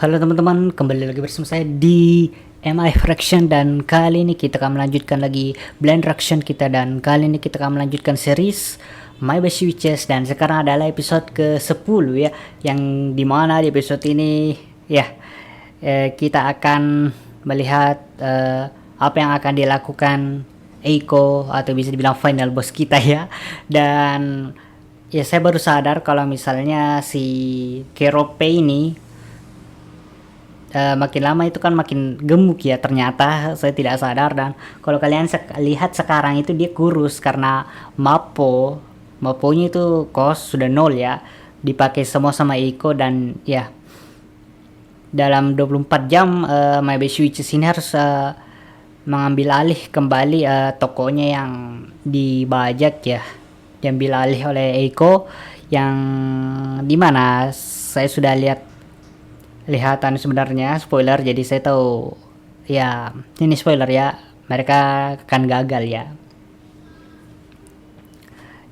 Halo teman-teman, kembali lagi bersama saya di MI Fraction dan kali ini kita akan melanjutkan lagi Blind Fraction kita dan kali ini kita akan melanjutkan series My Best Witches dan sekarang adalah episode ke-10 ya, yang dimana di episode ini ya kita akan melihat apa yang akan dilakukan Eiko atau bisa dibilang final boss kita ya. Dan ya saya baru sadar kalau misalnya si Kerope ini makin lama itu kan makin gemuk ya, ternyata saya tidak sadar. Dan kalau kalian lihat sekarang itu dia kurus karena maponya itu kos sudah 0 ya, dipakai semua sama Eiko. Dan ya dalam 24 jam My Best Witches ini harus mengambil alih kembali tokonya yang dibajak ya, diambil alih oleh Eiko, yang dimana saya sudah lihatan sebenarnya spoiler, jadi saya tahu ya ini spoiler ya, mereka akan gagal ya.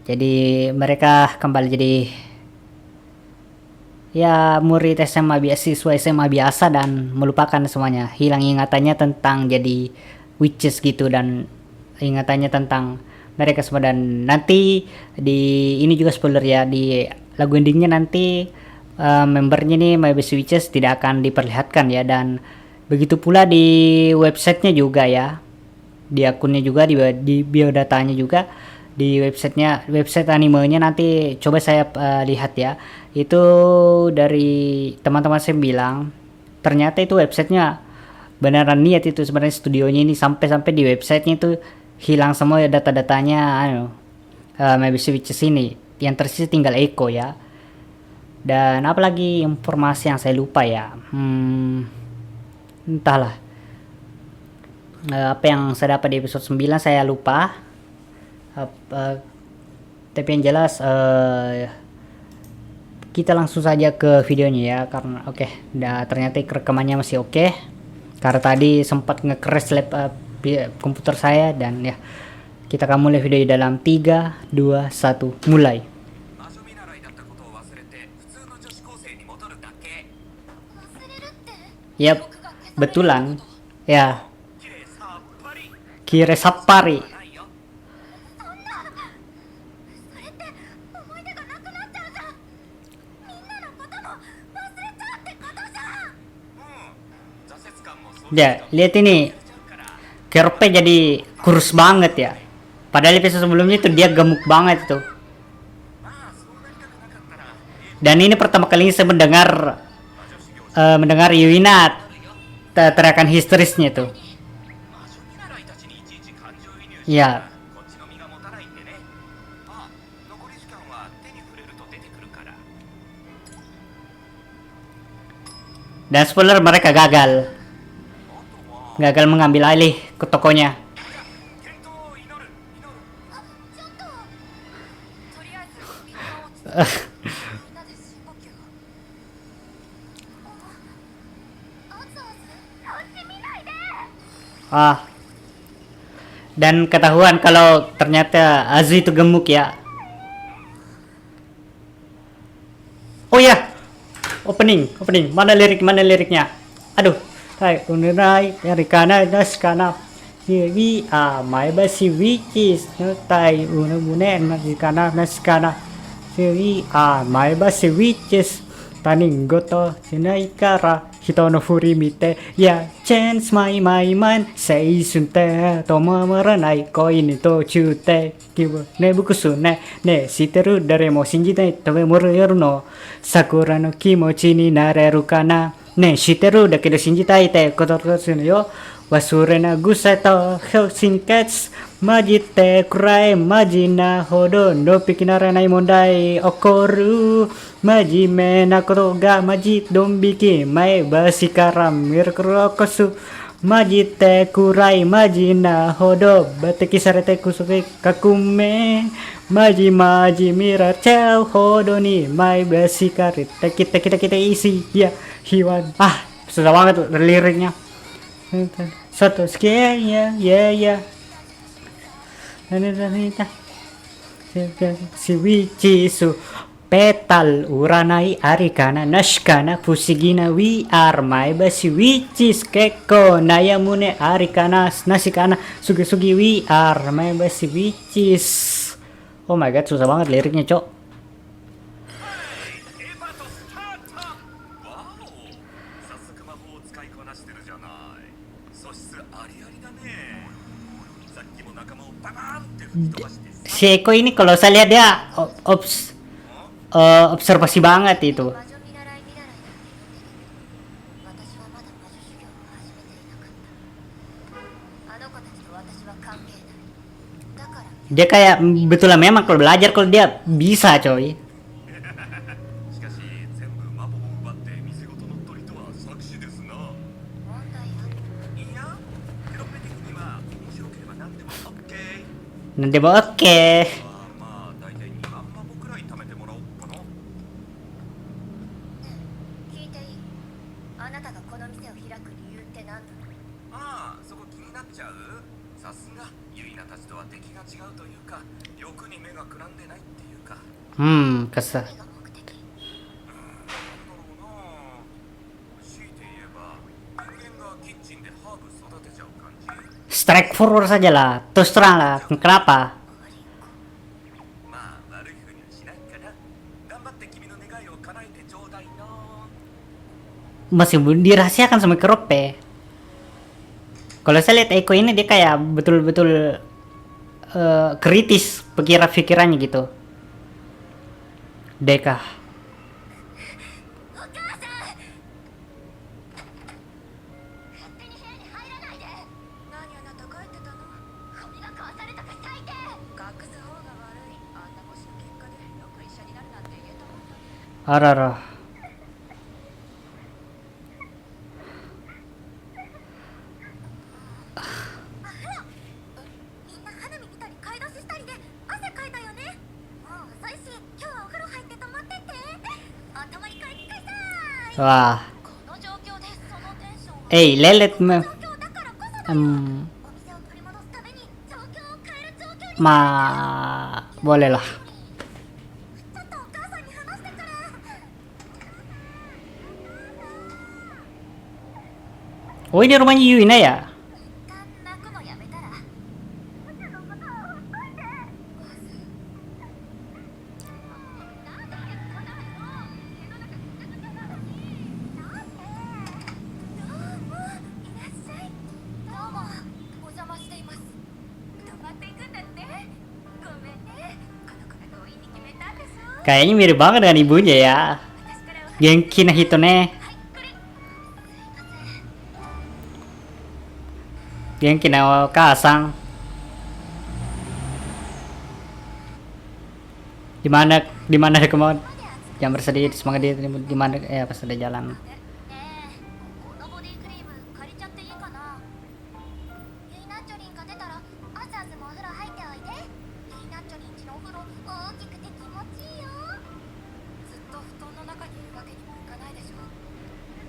Jadi mereka kembali jadi ya murid SMA biasa, siswa SMA biasa, dan melupakan semuanya, hilang ingatannya tentang jadi witches gitu dan ingatannya tentang mereka semua. Dan nanti di ini juga spoiler ya, di lagu endingnya nanti membernya nih My Best Witches tidak akan diperlihatkan ya. Dan begitu pula di websitenya juga ya, di akunnya juga, di biodatanya juga, di website animenya nanti coba saya lihat ya, itu dari teman-teman saya bilang ternyata itu websitenya beneran niat itu sebenarnya, studionya ini sampai di websitenya itu hilang semua ya data-datanya My Best Witches ini, yang tersisa tinggal Eiko ya. Dan apalagi informasi yang saya lupa ya, entahlah apa yang saya dapat di episode 9 saya lupa. Tapi yang jelas kita langsung saja ke videonya ya, karena ternyata rekamannya masih oke, karena tadi sempat nge-crash komputer saya. Dan ya kita akan mulai video dalam 3, 2, 1 mulai. Yap, betulan ya, Kire Sappari. Ya, lihat ini, Kerope jadi kurus banget ya, padahal episode sebelumnya itu dia gemuk banget itu. Dan ini pertama kali saya mendengar Yuina teriakan histerisnya tuh. Ya. Dan spoiler, mereka gagal mengambil alih ke tokonya. Dan ketahuan kalau ternyata Azu itu gemuk ya. Oh ya, opening mana liriknya, aduh. Tai unerai yarikana daskana we My Best Witches tai unebune narikana daskana we My Best Witches taning goto shinai kara hito no furi mite ya change my mind seishun te tomaranai koi ni touchū te kibu ne bukusu ne shiteru dare mo shinjitai tobe moru no sakura no kimochi ni nareru kanaね、知ってるだけど信じたいってことですよ。忘れな癖と心血混じって暗いマジなほどのっぴきならない問題起こる。真面目なことがマジドン引き前橋からミルクルを起こす。混じって暗いマジなほど抜擢されてくそび革命。マジ見られちゃうほどに前橋からkita isi ya. Hiwan, susah banget liriknya. Satu sekian ya. Si Wichisu petal uranai arikana nashkana fusigina we are my basi which is keko nayamune arikana nasikana sugi sugi we are my basi which is. Oh my god, susah banget liriknya, Cok. エヴァとスタート。わお、早速魔法を使いこなしてるじゃない。素質ありありだね。さっきも仲間をババーンって吹き飛ばして。 Si Eko ini kalau saya lihat dia observasi banget itu. 魔女見習い見習いだって言ってるけど、私はまだ魔女修行を始めていなかった。あの子たちと私は関係ない。だから Dia kayak betulan memang kalau belajar kalau dia bisa, coy. しかし全部魔法を奪って店ごと乗っ取りとは作詞ですな。問題ある。いや、テロッペ的には面白ければ何でも OK。 Nanti mau oke. まあ大体2万魔法くらい貯めてもらおうかな。ねえ、聞いていい？あなたがこの店を開く理由って何だろう？ああ、そこ気になっちゃう。さすがユイナたちとは出来が違うというか、欲に目がくらんでないっていうか。 Kesel. 何が目的？なんだろうな。強いて言えば人間がキッチンでハーブ育てちゃう感じ。 Strike forward saja lah. Terus terang lah. Kenapa? まあ悪い風にはしないかな。頑張って君の願いを叶えてちょうだいの。 Masih dirahasiakan sama Kerope. Kalau saya lihat Eko ini dia kayak betul-betul kritis pikirannya gitu. Deka. お母さん！勝手に部屋に入らないで。何あなた帰ってたの？髪が壊されたか最低。隠す方が悪い。あんな星の結果でよく医者になるなんて言えたもんだね。 Arara. みんな花火見たり買い出ししたりで汗かいたよね。もう遅いし今日はお風呂入って泊まってって。お泊まり会議会さーい。 Wah. この状況でそのテンションは。 Lelet この状況だからこそだよ。お店を取り戻すために状況を変える状況に。 boleh lah. ちょっとお母さんに話してくる。 Oh ini rumahnya Yuina ya? 一旦泣くのやめたら。うちのことをほっといて。なんで結婚なの？家の中ぐちゃぐちゃなのに。なんで？どうもいらっしゃい。どうもお邪魔しています。泊まっていくんだって。ごめんね。この子が強引に決めたんでしょ。 Kayaknya mirip banget dengan ibunya ya. 私からお話。 Genki na hito ne. はい、これ。すいません。 Genki na kasang. Di mana ada kemauan yang bersedih semangat dia di mana ya pas ada jalan. ねえ、このボディクリーム借りちゃっていいかな。ユイナッチョリンが出たらアシャーズもお風呂入っておいで。ユイナッチョリンちのお風呂大きくて気持ちいいよ。ずっと布団の中にいるわけにもいかないでしょ。うる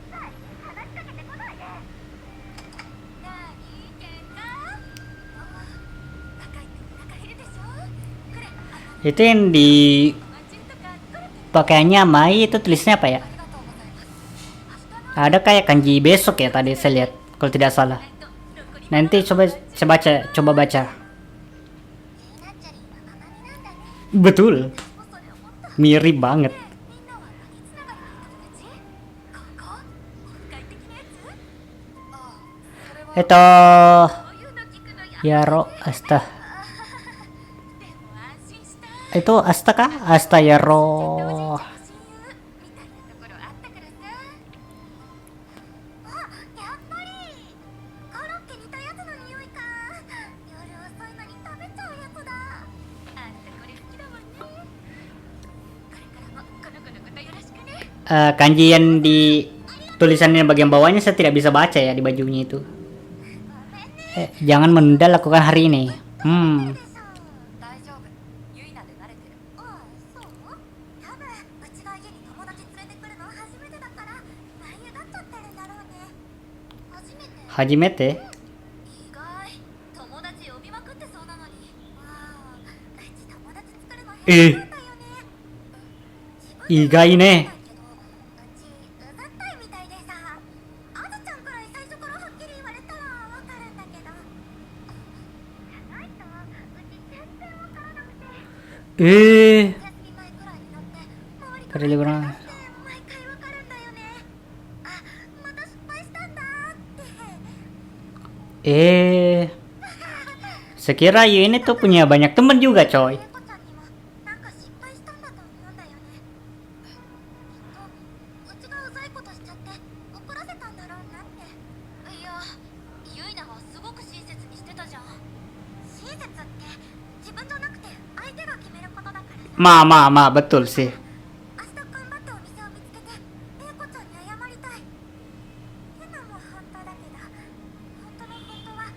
さい、話しかけてこないで。なーに、喧嘩？あ、高いってお腹減るでしょ。これ、Itu yang di マジとかこれ。 pakaiannya Mai itu tulisnya apa ya? ありがとうございます。 Ada kayak kanji besok ya tadi saya lihat kalau tidak salah. Nanti coba baca. ユイナッチョリンはママになんだね。 Betul. 私もそれ思った。 Mirip banget. みんなは何つながりの友達？ここ？オフ会的なやつ？ああ、それは Itu そういうの聞くのや。 Yaro Asta. でも安心した。 Itu Asta kah? Asta おじいちゃん Yaro. の親友みたいなところあったからさ。あ、やっぱりコロッケ煮たやつの匂いか。夜遅いのに食べちゃうやつだ。あんたこれ好きだもんね。これからもこの子のことよろしくね。 Kanji yang di tulisannya bagian bawahnya saya tidak bisa baca ya di bajunya itu. Jangan menunda lakukan hari ini. 大丈夫。ユイナで慣れてる。ああ、そう？多分うちが家に友達連れてくるの初めてだから舞い上がっちゃってるんだろうね。初めて？ Hajimete. 意外。友達呼びまくってそうなのに。わあ、うち友達作るの下手だったよね。意外ね。うちうざったいみたいでさ、あずちゃんくらい最初からはっきり言われたらわかるんだけど、じゃないとうち全然わからなくて、え休み前くらいになって周り Kali ko から na. って毎回わかるんだよね。あ、また失敗したんだって。 Sekira Yun itu punya banyak temen juga, coy. 猫ちゃんにもなんか失敗したんだと思うんだよね。きっとうちがうざいことしちゃって怒らせたんだろうなって。いや、ユイナはすごく親切にしてたじゃん。親切って自分じゃなくて相手が決めることだからさ。 Betul sih. 明日頑張ってお店を見つけて玲子ちゃんに謝りたいってのも本当だけど、本当の本当は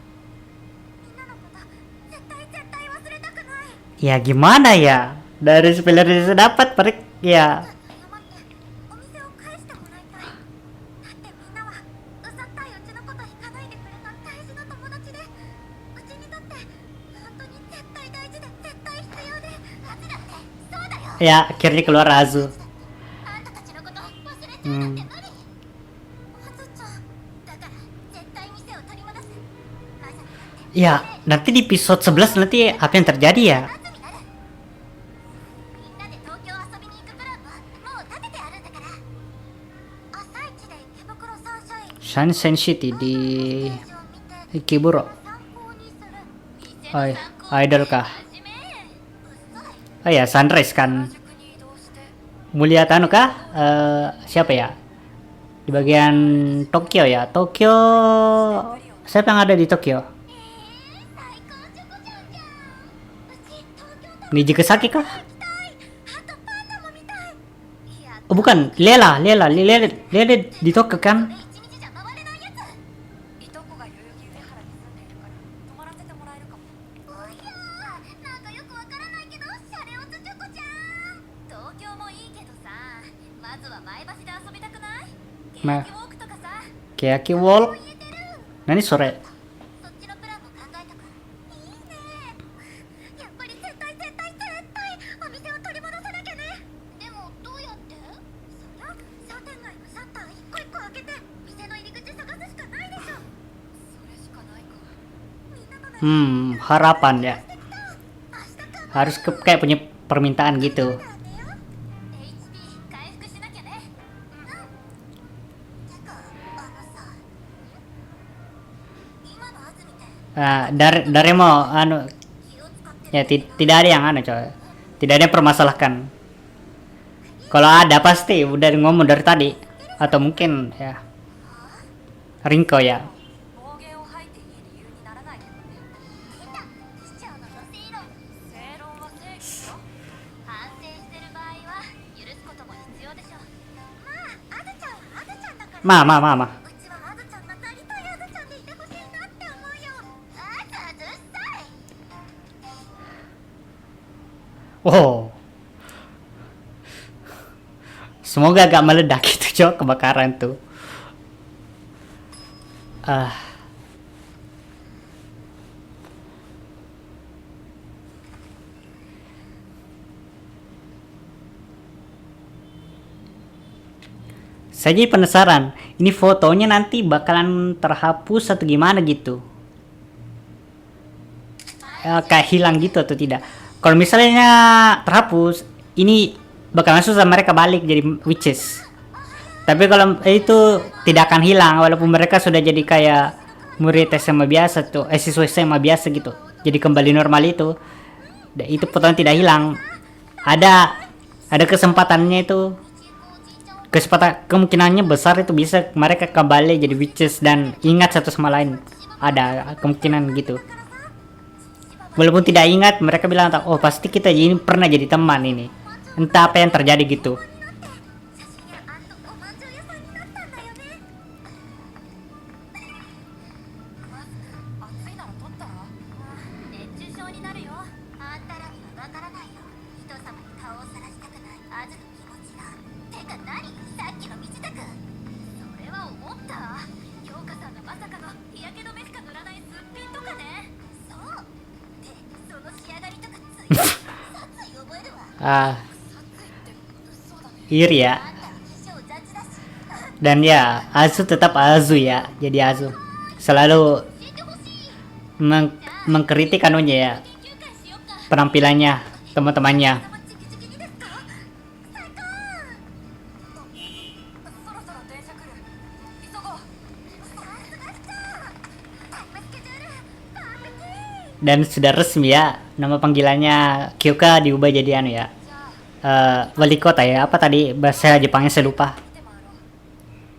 みんなのこと絶対忘れたくない。 Ya gimana ya? Dari spoiler yang saya dapat, ya 謝ってお店を返してもらいたい。だってみんなはうざったいうちのこと引かないでくれた大事な友達で、うちにとって本当に絶対大事で絶対必要で、あちだってそうだよ。 ya akhirnya keluar Azu. あんたたちのこと忘れちゃうなんて無理。あずちゃんだから絶対店を取り戻す。あずにだって Ya, nanti di episode 11 nanti apa yang terjadi ya? 夏になる。みんなで東京遊びに行くプランはもう立ててあるんだから。朝一で池袋サンシャイン Sunshine City di ページを見て Ikeburo. 参考にする。 Oh, idol kah? はじめうっさい。 Oh ya, Sunrise kan. 宿に移動して Mulia Tanu kah? Siapa ya? Di bagian Tokyo ya. Tokyo. Siapa yang ada di Tokyo? 最高チョコちゃんじゃん。うち東京と Nijikesaki kah? 行きたい。あとパンダも見たい。いや、 Oh bukan, Lela di Tokyo kan? 一日じゃ回れないやつ。いとこが代々木上原に住んでいるから泊まらせてもらえるかも。おやー、なんかよくわからないけどシャレオツチョコちゃん。東京もいいけどさ、まずは前橋で遊びたくない？まあケヤキウォークとかさ。 Keyaki Wall. 言えてる。 Nani sore? そっちのプランも考えたから。いいね。やっぱり絶対お店を取り戻さなきゃね。でもどうやって？そりゃ商店街のシャッター一個一個開けて店の入り口探すしかないでしょ。それしかないか。みんなの Harapan ya. 明日か Harus kayak punya permintaan gitu. らねよ。 HP 回復しなきゃね。うん。てかさ、今の安住って Dari mau anu 気を使って ya tidak ada yang anu coy. Tidak ada yang permasalahkan. Kalau ada pasti udah ngomong dari tadi atau mungkin ya Rinko ya. 暴言を吐いていい理由にならないけどね。出た、市長の正論。正論は正義よ。反省してる場合は許すことも必要でしょ。まあ、あずちゃんはあずちゃんだから。まあ。 うちはあずちゃんがなりたいあずちゃんでいてほしいなって思うよ。あずうっさい。 Oh. Semoga agak meledak itu coy kebakaran tuh. Saya jadi penasaran, ini fotonya nanti bakalan terhapus atau gimana gitu? Kayak hilang gitu atau tidak? Kalau misalnya terhapus, ini bakalan susah mereka balik jadi witches. Tapi kalau itu tidak akan hilang, walaupun mereka sudah jadi kayak murid SMA biasa tuh, siswa SMA biasa gitu. Jadi kembali normal itu, itu fotonya tidak hilang. Ada kesempatannya itu. Kemungkinannya besar itu bisa mereka kembali jadi witches dan ingat satu sama lain. Ada kemungkinan gitu. Walaupun tidak ingat, mereka bilang, oh pasti kita ini pernah jadi teman ini. Entah apa yang terjadi gitu. 写真屋おまんじゅう屋さんになったんだよね。マスク暑いなら取ったら？熱中症になるよ。あんたらにはわからないよ。人様に顔をさらしたくないあずの気持ちが。てか何？さっきの道田くん。それは思った。京香さんがまさかの日焼け止めしか塗らないすっぴんとかね。そう。で、その仕上がりとかつい殺意覚えるわ。殺意って嘘だね。iri ya. あんたの化粧雑だし Dan ya, Azu tetap Azu ya. Jadi Azu selalu 教えてほしい mengkritik anunya ya, 研究会しよっか penampilannya teman-temannya. 頭チキチキにですか最高そろそろ電車来る急ごうさすがっちゃタイムスケジュール完璧 Dan sudah resmi ya, nama panggilannya Kyoka diubah jadi anu ya, じゃあ wali kota ya. Apa tadi bahasa Jepangnya saya lupa. 見て回ろ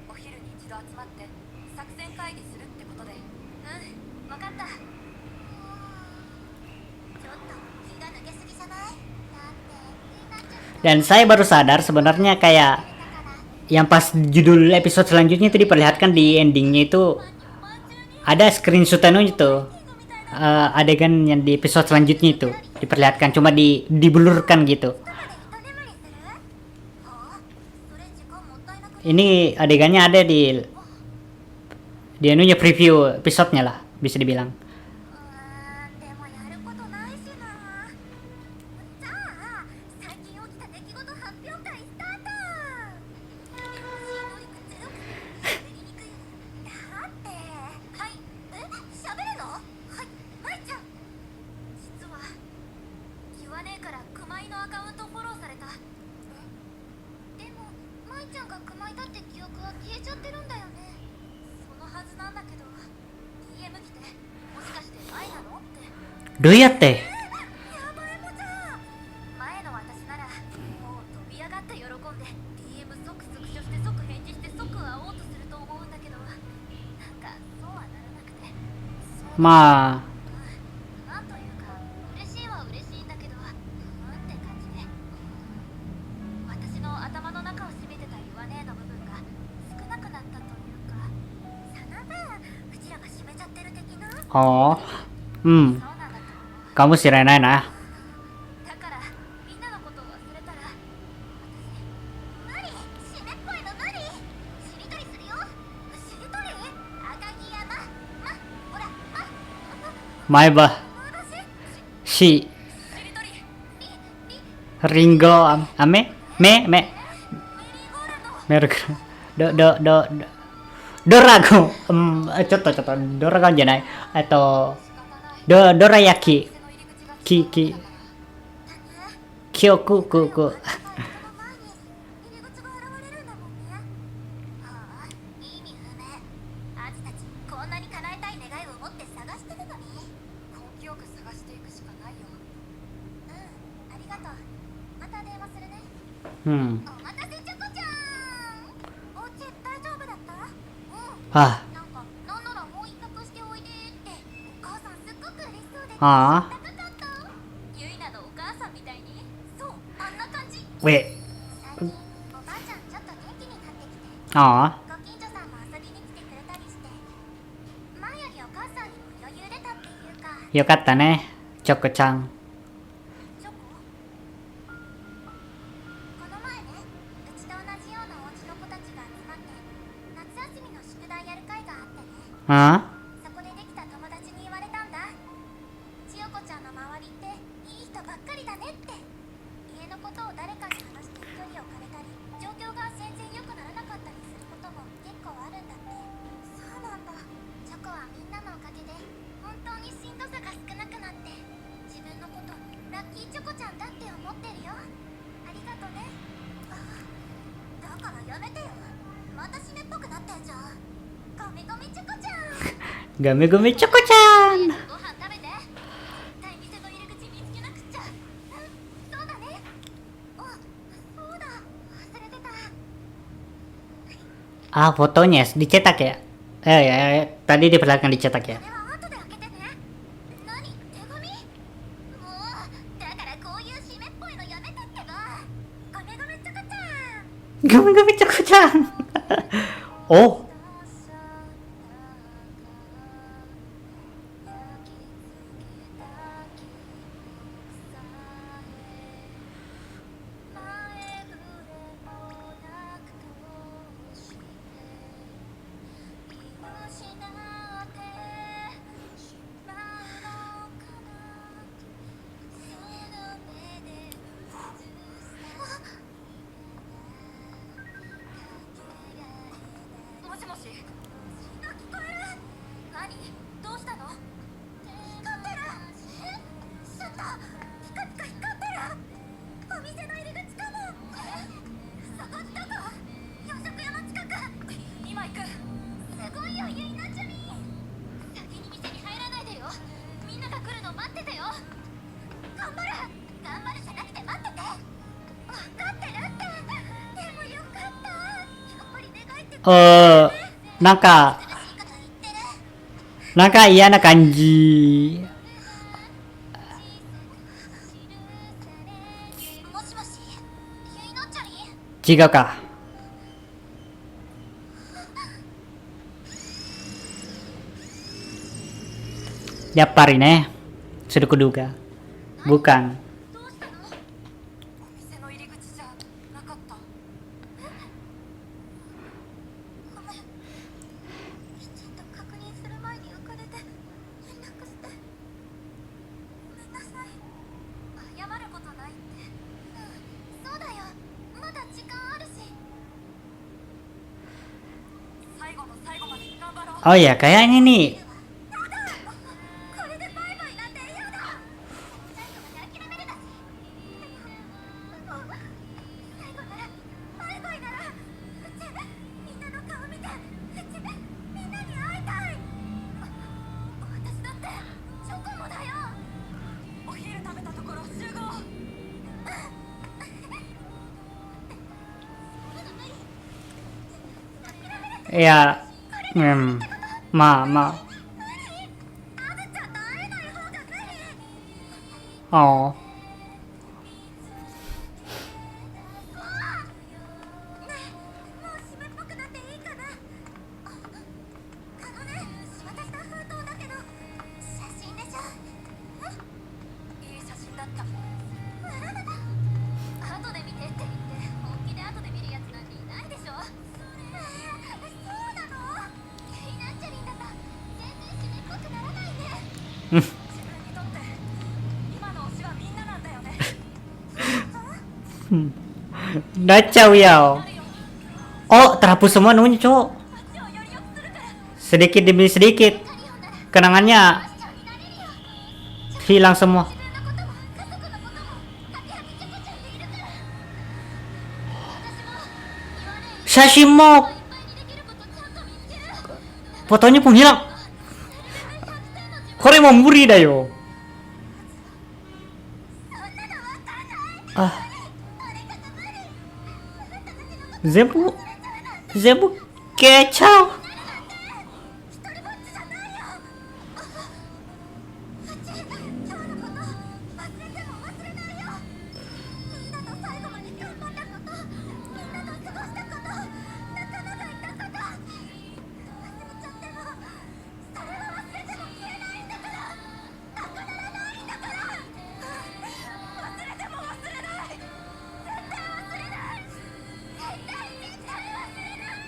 うお昼に一度集まって作戦会議するってことでうん分かったちょっと気が抜けすぎじゃないだってみんなちょっと Dan saya baru sadar sebenarnya kayak だから yang pas judul episode selanjutnya itu diperlihatkan di endingnya itu ada screenshot anunya tuh, adegan yang di episode selanjutnya itu diperlihatkan, cuma diblurkan gitu. それ時間もったいなく Ini adegannya ada di anunya preview episodenya lah, bisa dibilang. でもやることないしなじゃあ最近起きた出来事発表会スタート MC 能力ゼロ喋りにくいだってはい喋るのはいまいちゃん実は言わねえから熊井のアカウントフォローされたでもまいちゃんが熊井だって記憶は消えちゃってるんだよねそのはずなんだけど DM 来てもしかして前なのって Doyat teh. やばいもちゃん前の私ならもう飛び上がって喜んで DM 即スクショして即返事して即会おうとすると思うんだけどなんかそうはならなくてそう Ma, なんというか嬉しいは嬉しいんだけどって感じで私の頭の中を占めてた言わねえの部分が少なくなったというかその分うちらが占めちゃってる的な oh, そうなんだと思う kamu si Renai nah. だからみんなのことを忘れたら私無理湿っぽいの無理しりとりするよしりとり赤城山ほらMaiba, 私 si しりとりリ Ringo ame me メリーゴーランド merek Dorago, contoh Doragon janai atau 仕方ない Dorayaki 店の入り口が Kiki だね Kyoku その前に入り口が現れるんだもんねはあ意味不明あんたたちこんなに叶えたい願いを持って探してるのに根気よく探していくしかないよありがとうまた電話するね お待たせチョコちゃんお家大丈夫だったah なんかなんならもう一泊しておいでってお母さんすっごく嬉しそうで ah 高かったゆいなのお母さんみたいにそうあんな感じ we 最近おばあちゃんちょっと元気になってきて oh ご近所さんも遊びに来てくれたりして前よりお母さんにも余裕出たっていうか yokatta ne Choco-chan チョコこの前ねうちと同じようなお家の子たちが集まって夏休みの宿題やる会があってね ah そこでできた友達に言われたんだ千代子ちゃんの周りっていい人ばっかりだねって家のことを誰かに話して距離を借りたり状況が全然良くならなかったりすることも結構あるんだってそうなんだチョコはみんなのおかげで本当にしんどさが少なくなって自分のことラッキーチョコちゃんだって思ってるよありがとねだからやめてよまた湿っぽくなってんじゃんゴミゴミチョコちゃん Gumi-gumi Choco-chan ご飯食べて絶対店の入り口見つけなくっちゃそうだねそうだ忘れてた ah fotonya dicetak ya tadi diperlihatkan dicetak これ ya は後で開けてね何手紙もうだからこういう湿っぽいのやめてってばゴミゴミチョコちゃん Gumi-gumi Choco-chan oh 「ピカピカ光ってる。お店の入り口かも。そこどこ？洋食屋の近く。今行く。すごいよユイナチュリン。先に店に入らないでよ。みんなが来るの待っててよ。頑張る。頑張るじゃなくて待ってて。分かってるって。でもよかった。やっぱり願いってなんか正しいこと言ってる。なんか嫌な感じ。もしもし、ユイナチュリン。違うか。やっぱりね。sudah kuduga. Bukan. どうしたの？お店の入り口じゃなかった。ごめん。きちんと確認する前に浮かれて連絡して。ごめんなさい。謝ることないって。そうだよ。まだ時間あるし。最後の最後まで頑張ろう。 Oh ya, kayaknya nih. これでバイバイなんて嫌だ。最後まで諦めるだし。でも最後ならバイバイならうちみんなの顔見てうちみんなに会いたい。私だってチョコもだよ。お昼食べたところ集合。Ya, ma. アブちゃんと会えない方が無理。 Oh. ねえ、もう湿っぽくなっていいかな。渡した封筒だけど写真でしょ。いい写真だった。後で見てって言って本気で後で見るやつなんていないでしょ。そうなの？ユイナチュリンだと全然湿っぽくならないね。自分にとって今の推しはみんななんだよね。Kacau ya. Oh, terhapus semua nunya, cowok. 街をより良くするから。 Sedikit demi sedikit カリオンなら kenangannya マスターになれるよ。 hilang semua. 自分のことも家族のこともハピハピチョコちゃんでいるから。私も言われる Sashimo いっぱいにできることちゃんと見つける。 fotonya pun hilang. これも無理だよ。そんなのわかんない。 Ah, これこそ無理。あなたたちのこと Zebu kacau. 一人ぼっちじゃないよ。うち今日のこと忘れても忘れないよ。みんなと最後まで頑張ったこと、みんなと過ごしたこと、仲間がいたこと。忘れちゃってもそれは忘れても消えないんだから。なくならないんだから。忘れても忘れない。絶対忘れない。絶対忘れない。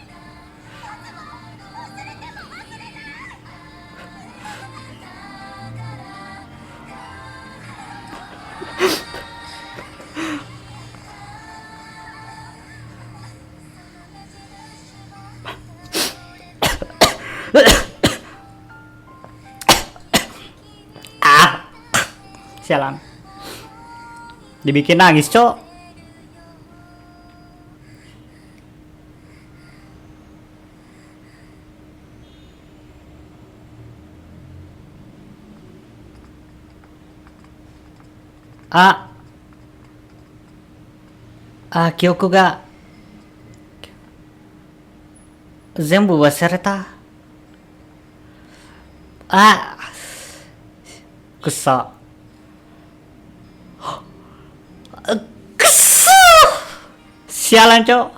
僕も忘れても忘れない。Ah, sialan. Dibikin nangis, cok. Kyoko ga zenbu wasareta. Kusa. Kusa. Sialan, cok.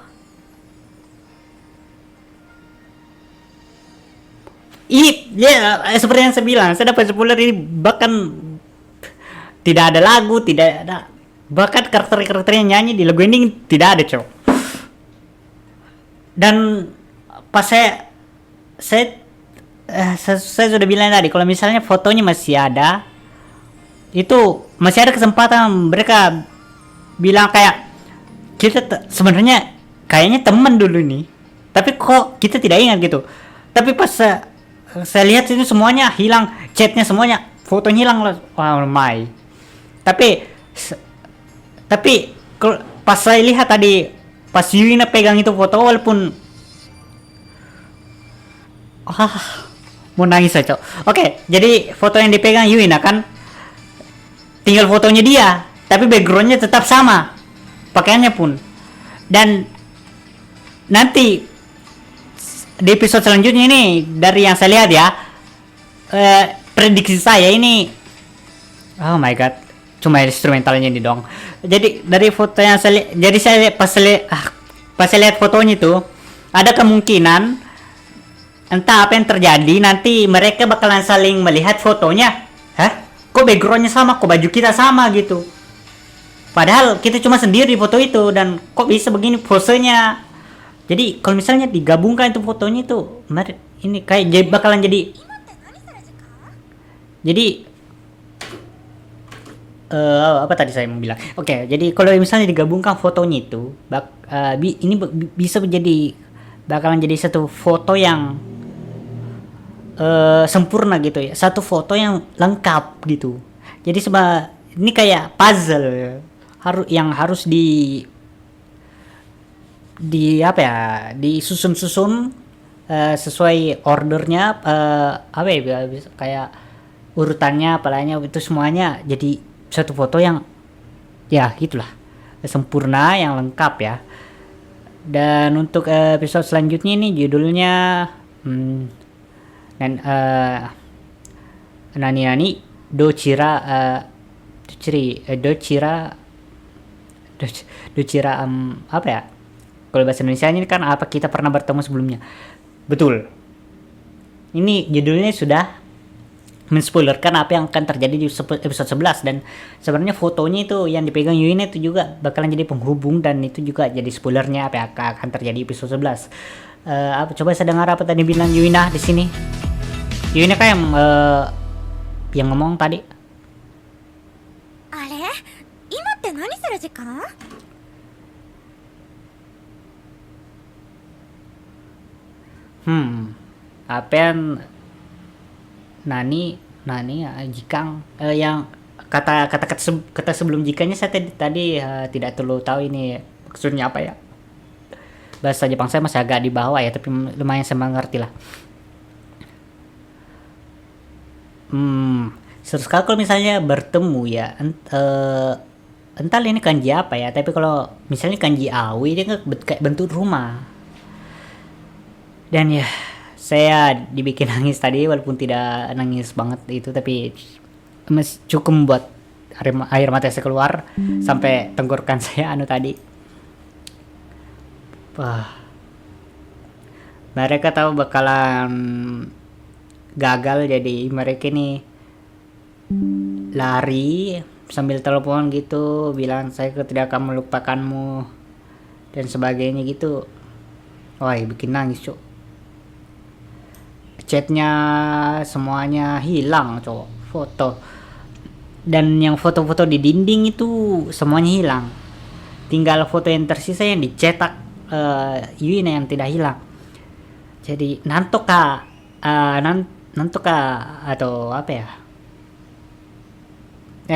Seperti yang saya bilang, saya dapat spoiler ini bahkan tidak ada lagu, tidak ada bahkan karakter-karakter yang nyanyi di lagu ending tidak ada, cok. Dan pas saya sudah bilang tadi, kalau misalnya fotonya masih ada, itu masih ada kesempatan mereka bilang kayak kita sebenarnya kayaknya teman dulu nih, tapi kok kita tidak ingat gitu. Tapi pas saya lihat itu semuanya hilang, chatnya semuanya, fotonya hilang lah. Oh my, Tapi tapi pas saya lihat tadi pas Yuina pegang itu foto, walaupun mau nangis saya, Cok. Oke, jadi foto yang dipegang Yuina kan tinggal fotonya dia, tapi backgroundnya tetap sama, pakaiannya pun. Dan nanti di episode selanjutnya ini, dari yang saya lihat ya, prediksi saya ini, oh my god, cuma instrumentalnya ini dong. Jadi dari foto yang saya jadi saya pas saya lihat fotonya itu, ada kemungkinan entah apa yang terjadi, nanti mereka bakalan saling melihat fotonya. Hah? Kok backgroundnya sama, kok baju kita sama gitu. Padahal kita cuma sendiri di foto itu, dan kok bisa begini posenya. Jadi kalau misalnya digabungkan itu fotonya itu, ini kayak bakalan jadi apa tadi saya mau bilang? Oke, jadi kalau misalnya digabungkan fotonya itu, ini bisa menjadi bakalan jadi satu foto yang sempurna gitu ya, satu foto yang lengkap gitu. Jadi ini kayak puzzle yang harus di apa ya, disusun sesuai ordernya, apa ya, kayak urutannya, apalanya itu semuanya jadi satu foto yang ya gitulah, sempurna, yang lengkap ya. Dan untuk episode selanjutnya ini judulnya Nani Dochira apa ya, kalau bahasa Indonesia ini kan apa kita pernah bertemu sebelumnya. Betul, ini judulnya sudah menspoilerkan apa yang akan terjadi di episode 11, dan sebenarnya fotonya itu yang dipegang Yuina itu juga bakalan jadi penghubung, dan itu juga jadi spoilernya apa yang akan terjadi di episode 11. Coba saya dengar apa tadi bilang Yuina di sini. Yuina kayak yang ngomong tadi. Ale? Imaって何する時間? Apa yang Nani jikang, yang kata sebelum jikanya saya tadi tidak terlalu tahu ini maksudnya apa ya. Bahasa Jepang saya masih agak di bawah ya, tapi lumayan saya mengerti lah. Seru sekali kalau misalnya bertemu ya, entah ini kanji apa ya, tapi kalau misalnya kanji awi dia kayak bentuk rumah. Dan ya, saya dibikin nangis tadi, walaupun tidak nangis banget itu, tapi cukup membuat air mata saya keluar sampai tenggorokan saya tadi. Mereka tahu bakalan gagal, jadi mereka nih lari sambil telepon gitu, bilang saya tidak akan melupakanmu dan sebagainya gitu. Wah, bikin nangis, Cok. Chatnya semuanya hilang, Cok. Foto dan yang foto-foto di dinding itu semuanya hilang, tinggal foto yang tersisa yang dicetak Yuina yang tidak hilang. Jadi nantoka atau apa ya,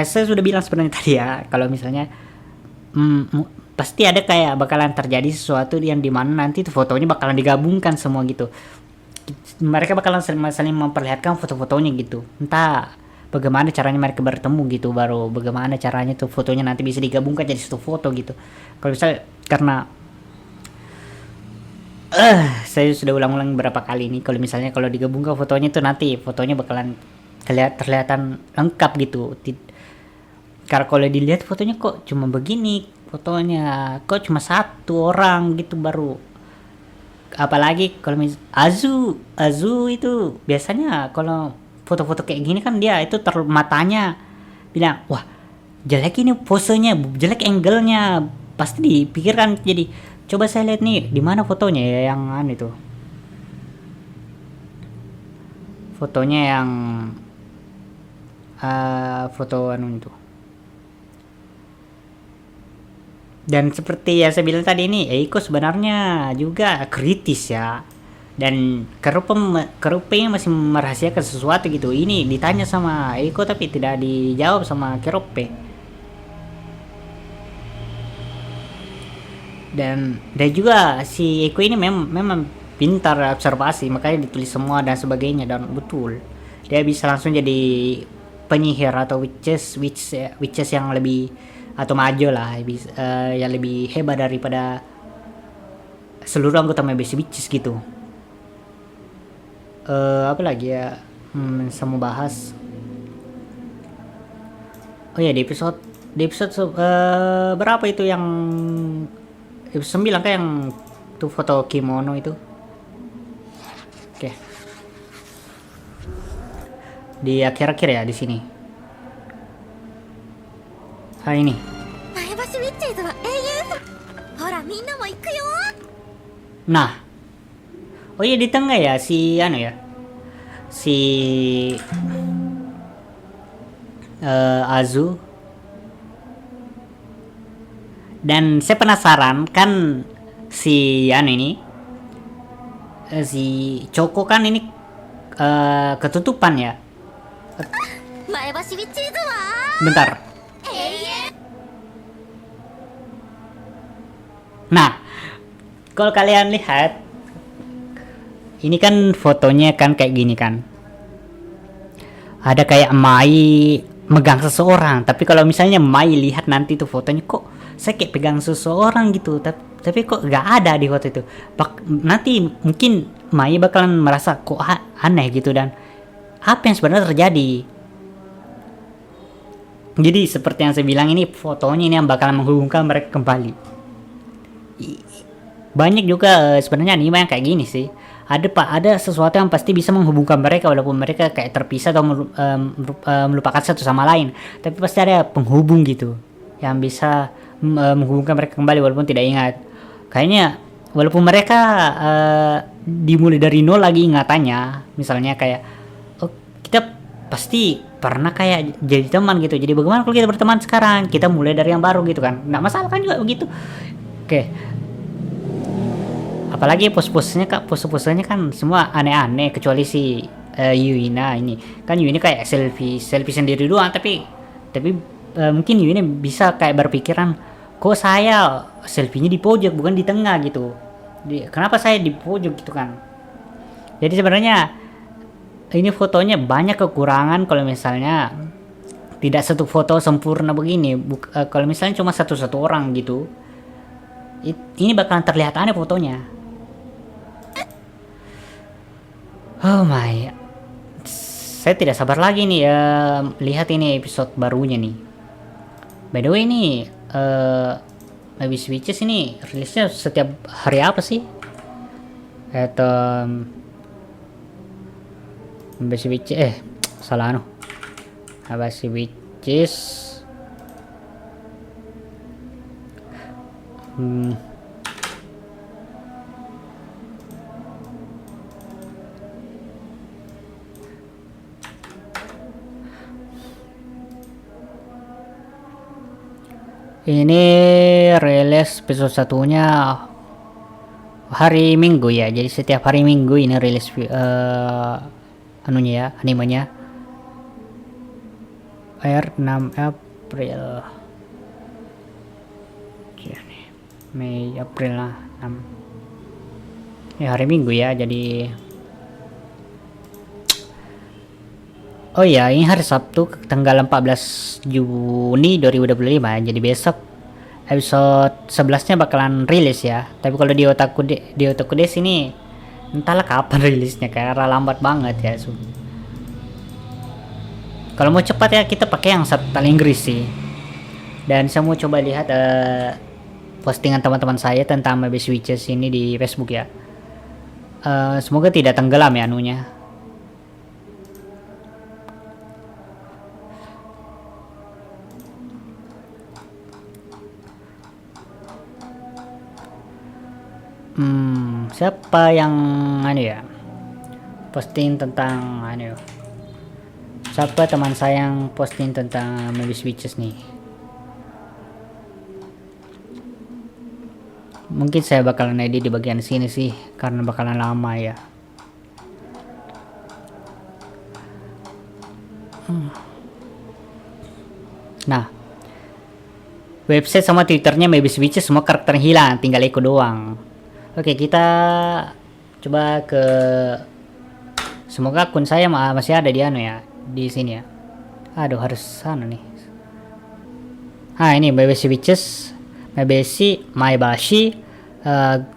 saya sudah bilang sebenarnya tadi ya, kalau misalnya pasti ada kayak bakalan terjadi sesuatu yang dimana nanti itu fotonya bakalan digabungkan semua gitu. Mereka bakalan saling memperlihatkan foto-fotonya gitu, entah bagaimana caranya mereka bertemu gitu, baru bagaimana caranya tuh fotonya nanti bisa digabungkan jadi satu foto gitu. Kalau misalnya, karena saya sudah ulang-ulang beberapa kali ini, kalau misalnya kalau digabungkan fotonya tuh nanti fotonya bakalan terlihatan lengkap gitu. Karena kalau dilihat fotonya kok cuma begini, fotonya kok cuma satu orang gitu, baru apalagi kalau Azu itu biasanya kalau foto-foto kayak gini kan dia itu matanya bilang, wah jelek ini posenya, jelek angle-nya, pasti dipikirkan. Jadi coba saya lihat nih di mana fotonya ya, yang itu fotonya yang foto itu. Dan seperti yang saya bilang tadi, ini Eiko sebenarnya juga kritis ya, dan Kerupe masih merahasiakan sesuatu gitu. Ini ditanya sama Eiko tapi tidak dijawab sama Kerupe. Dan juga si Eko ini memang pintar observasi, makanya ditulis semua dan sebagainya, dan betul dia bisa langsung jadi penyihir atau witches yang lebih atau maju lah, yang lebih hebat daripada seluruh anggota MBC Witches gitu. Apa lagi ya saya mau bahas. Oh ya, di episode berapa itu yang episode 9 kan, yang tuh foto kimono itu. Oke. Di akhir-akhir ya di sini. Ini. 前橋ウィッチーズは英雄ほらみんなも行くよ Nah. Oh iya, di tengah ya si Azu. Dan saya penasaran kan si si Choco kan ini ketutupan ya. 前橋ウィッチーズは Bentar. 永遠 Nah, kalau kalian lihat, ini kan fotonya kan kayak gini kan. Ada kayak Mai megang seseorang, tapi kalau misalnya Mai lihat nanti tuh fotonya, kok saya kayak pegang seseorang gitu, tapi kok nggak ada di foto itu. Nanti mungkin Mai bakalan merasa kok aneh gitu, dan apa yang sebenarnya terjadi. Jadi seperti yang saya bilang, ini fotonya ini yang bakalan menghubungkan mereka kembali. Banyak juga sebenarnya anime yang kayak gini sih. Ada sesuatu yang pasti bisa menghubungkan mereka walaupun mereka kayak terpisah atau melupakan satu sama lain, tapi pasti ada penghubung gitu yang bisa menghubungkan mereka kembali walaupun tidak ingat. Kayaknya walaupun mereka dimulai dari nol lagi ingatannya, misalnya kayak kita pasti pernah kayak jadi teman gitu, jadi bagaimana kalau kita berteman sekarang, kita mulai dari yang baru gitu kan, nggak masalah kan juga begitu. Oke. Apalagi pose-posenya kan semua aneh-aneh, kecuali si Yuina ini. Kan Yuina kayak selfie sendiri doang, tapi mungkin Yuina bisa kayak berpikiran, kok saya selfie-nya di pojok bukan di tengah gitu. Kenapa saya di pojok gitu kan. Jadi sebenarnya ini fotonya banyak kekurangan kalau misalnya tidak satu foto sempurna begini. Kalau misalnya cuma satu orang gitu, ini bakalan terlihat aneh fotonya. Oh my, saya tidak sabar lagi nih lihat ini episode barunya nih. By the way ini Abyss Witches ini rilisnya setiap hari apa sih? Abyss Witches salah Abyss Witches ini rilis episode satunya hari Minggu ya, jadi setiap hari Minggu ini rilis anunya ya, animenya. Air 6 April Mei April lah 6 ya, hari Minggu ya, jadi oh ya, ini hari Sabtu tanggal 14 Juni 2025, jadi besok episode 11-nya bakalan rilis ya. Tapi kalau di Otaku Days ini entahlah kapan rilisnya, karena lambat banget ya. Kalau mau cepat ya kita pakai yang subtitle Inggris sih. Dan saya mau coba lihat postingan teman-teman saya tentang Abyss Witches ini di Facebook ya. Semoga tidak tenggelam ya anunya. Siapa yang posting tentang siapa teman saya yang posting tentang Abyss Witches nih? Mungkin saya bakalan edit di bagian sini sih, karena bakalan lama ya. Nah, website sama Twitternya Maybe Switches semua karakternya hilang, tinggal Eko doang. Oke, kita coba ke, semoga akun saya masih ada di ya, di sini ya. Aduh, harus sana nih. Ini Maybe Switches, Mybashi,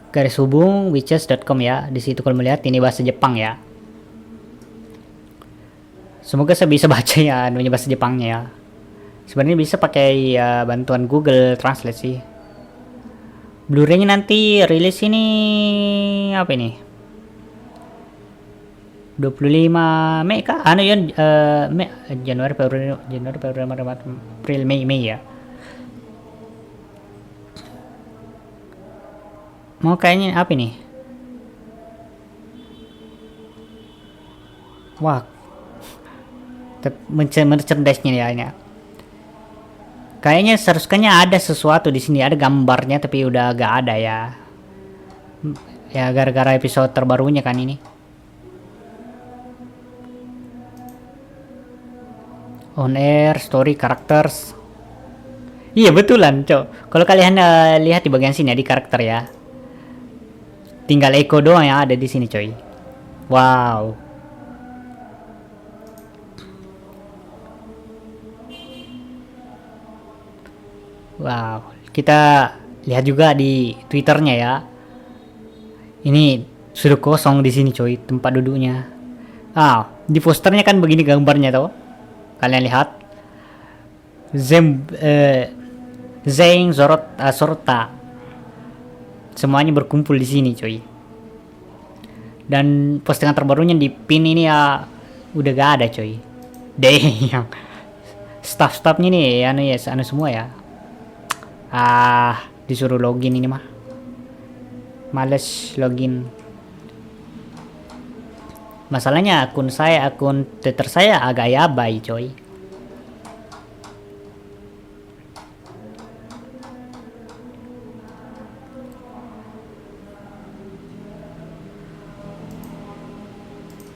garis hubung witches.com ya. Di situ kalau melihat ini bahasa Jepang ya. Semoga saya bisa baca ya bahasa Jepangnya ya. Sebenarnya bisa pakai bantuan Google Translate sih. Blu-ray-nya nanti rilis ini apa ini? 25 Mei kah? Januari, Februari, Maret, April, Mei ya. Mau kayaknya apa nih? Wah, merchandise-nya ya ini. Kayaknya seharusnya ada sesuatu di sini, ada gambarnya tapi udah gak ada ya. Ya gara-gara episode terbarunya kan ini. On air, story, characters. Iya betulan, Cok. Kalau kalian lihat di bagian sini ya, di karakter ya. Tinggal Eko doang yang ada di sini, coy. Wow. Wow, kita lihat juga di Twitternya ya. Ini sudah kosong di sini, coy, tempat duduknya. Di posternya kan begini gambarnya tuh. Kalian lihat. Zeng, Sorota. Semuanya berkumpul di sini, coy. Dan postingan terbarunya di pin ini ya udah gak ada, coy. Yang staff-staffnya nih anu semua ya. Disuruh login ini mah. Males login. Masalahnya akun Twitter saya agak yabai, coy.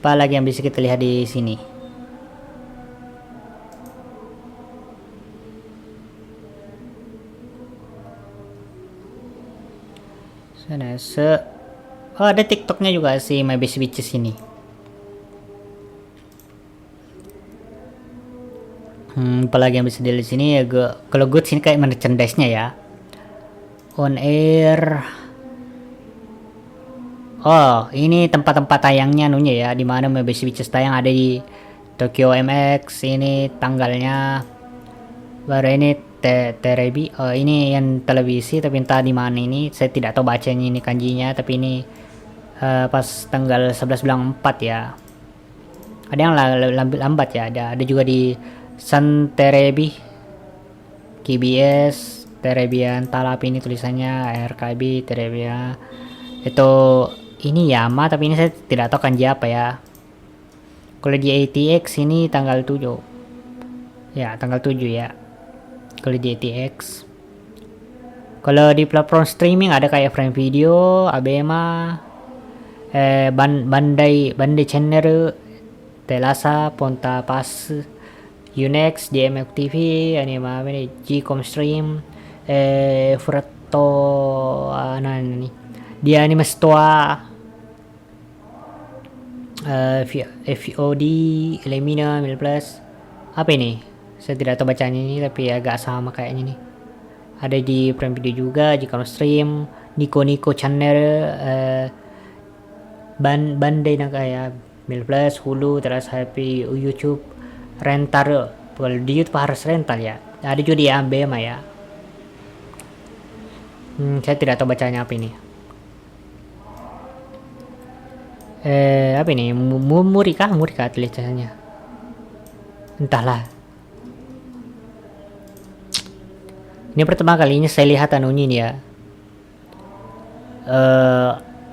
Apa lagi yang bisa kita lihat di sini? Ada TikToknya juga sih Maybe Switches ini. Apalagi yang bisa dilihat sini ya, kalau gue sini kayak merchandise-nya ya. On air. Ini tempat-tempat tayangnya ya, di mana Maybe Switches tayang ada di Tokyo MX. Ini tanggalnya. Baru ini Terebi. Ini yang televisi tapi entah di mana ini. Saya tidak tahu bacanya ini kanjinya, tapi ini pas tanggal 11 bulan 4 ya. Ada yang lambat ya. Ada juga di Sun Terebi, KBS, Terebian Talap ini tulisannya, RKB, Terebia. Itu ini Yama tapi ini saya tidak tahu kanji apa ya. Kalau di ATX ini tanggal 7. Ya, tanggal 7 ya. Kalau di ATX. Kalau di platform streaming ada kayak Prime Video, Abema, Bandai Channel, Telasa, Ponta Pass, Unex, DMF TV, Anima, Gcom Stream, Furato, nih. Dia Anime Store, FOD, Elemina, Mil Plus. Apa ini? Saya tidak tahu bacanya ini tapi agak sama kayaknya nih. Ada di Prime Video juga, Gcom Stream, Nico Channel, Bandai kayak Mil Plus, Hulu, terus HP, YouTube, rental. Kalau di YouTube harus rental ya. Ada juga di Ambema ya. Saya tidak tahu bacanya apa ini. Apa ini? Murika tulisannya. Entahlah. Ini pertama kalinya saya lihat anunya ini ya.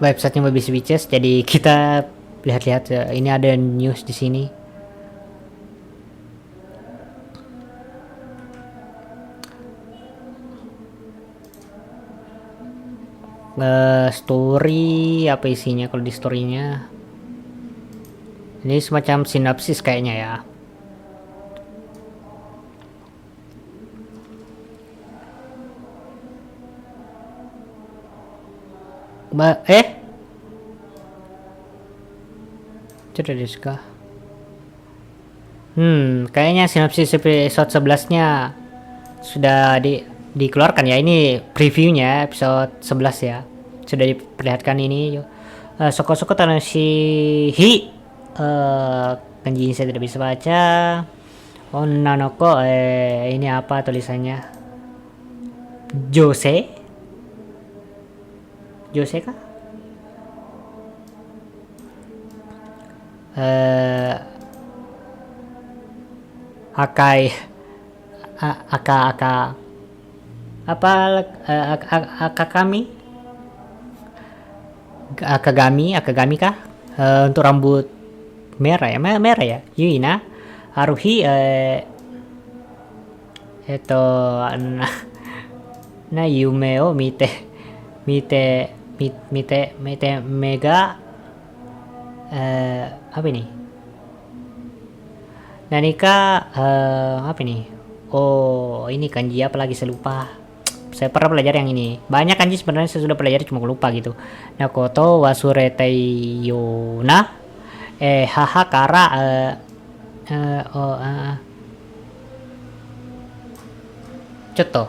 Websitenya Maybe Switches. Jadi kita lihat-lihat ya. Ini ada news di sini. Story apa isinya? Kalau di storynya ini semacam sinopsis kayaknya ya. Sudah desu ka? Kayaknya sinopsis episode 11-nya sudah dikeluarkan ya. Ini previewnya episode 11 ya. Sudah diperlihatkan ini. Soko-soko Tanoshihi. Kanji ini saya tidak bisa baca. Onnanoko, ini apa tulisannya? Jose kah? Akai aka apa akagami kah? Untuk rambut merah ya Yuina Haruhi na yume o mite mega apa ini? Nanika apa ini? Oh, ini kanji apa lagi saya lupa. Saya pernah belajar yang ini. Banyak kanji sebenarnya saya sudah pelajari cuma lupa gitu. Nakoto wasuretei yona haha kara Coto.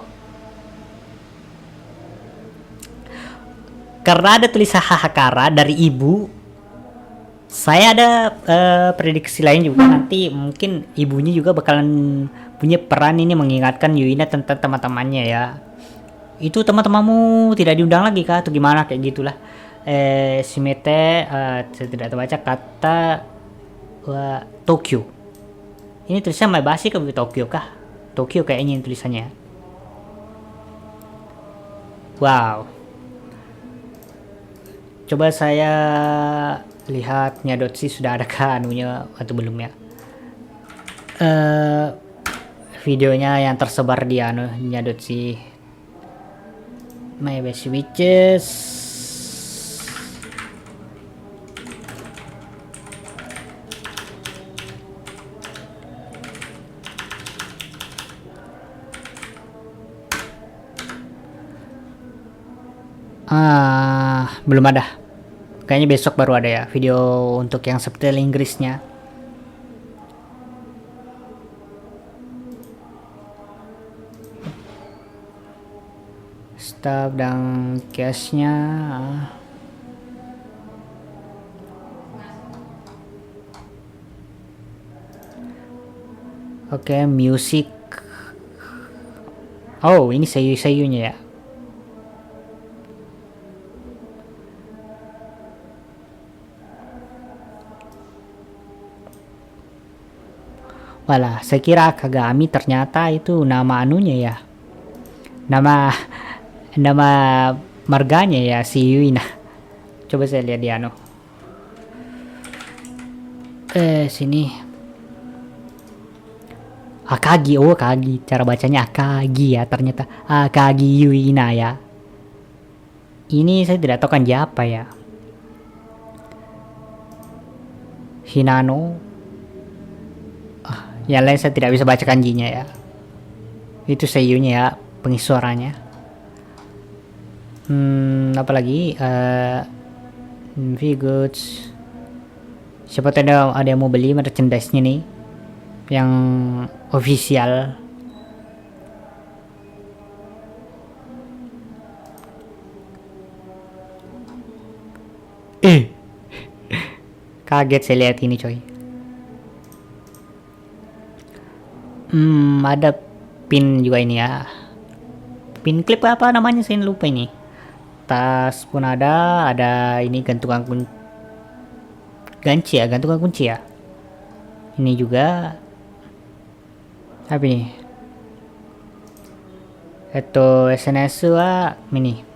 Karena ada tulisan hahakara dari ibu, saya ada prediksi lain juga. Nanti mungkin ibunya juga bakalan punya peran ini mengingatkan Yuina tentang teman-temannya ya. Itu teman-temanmu tidak diundang lagi kah atau gimana kayak gitulah. Shimete saya tidak terbaca kata Tokyo. Ini tulisan Maebashi ke Tokyo kah? Tokyo kayaknya ini tulisannya. Wow. Coba saya lihat Nyadotsi sudah ada anunya atau belum ya. Videonya yang tersebar di Nyadotsi Maebashi Witches. Belum ada. Kayaknya besok baru ada ya video untuk yang subtitle Inggrisnya. Staff dan cashnya. Oke, music. Oh, ini sayu-sayunya ya. Walah, saya kira Kagami ternyata itu nama anunya ya. Nama marganya ya si Yuina. Coba saya lihat di sini. Akagi, Akagi. Cara bacanya Akagi ya ternyata. Akagi Yuina ya. Ini saya tidak tahu kan siapa ya. Hinano. Yang lain saya tidak bisa baca kanjinya ya. Itu seiyunya ya, pengisi suaranya. Apalagi V-Goods. Siapa tahu ada yang mau beli merchandise-nya nih yang official. Kaget saya lihat ini coy. Ada pin juga ini ya. Pin clip apa namanya saya lupa ini. Tas pun ada ini gantungan kunci ya. Ini juga apa ini? Itu SNS wa mini.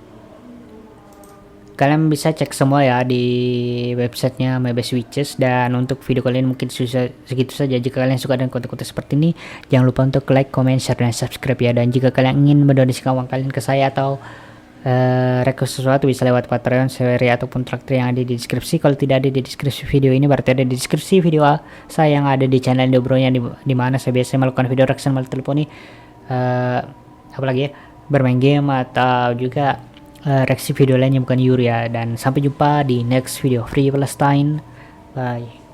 Kalian bisa cek semua ya di websitenya Maebashi Witches. Dan untuk video kalian mungkin segitu saja. Jika kalian suka dengan konten-konten seperti ini, jangan lupa untuk like, comment, share, dan subscribe ya. Dan jika kalian ingin mendonasikan uang kalian ke saya atau request sesuatu, bisa lewat Patreon, Seweri, ataupun traktir yang ada di deskripsi. Kalau tidak ada di deskripsi video ini, berarti ada di deskripsi video saya yang ada di channel Dobronya, di mana saya biasanya melakukan video reaction melalui telepon apalagi ya, bermain game atau juga reaksi video lainnya bukan Yuri ya. Dan sampai jumpa di next video Free Palestine. Bye.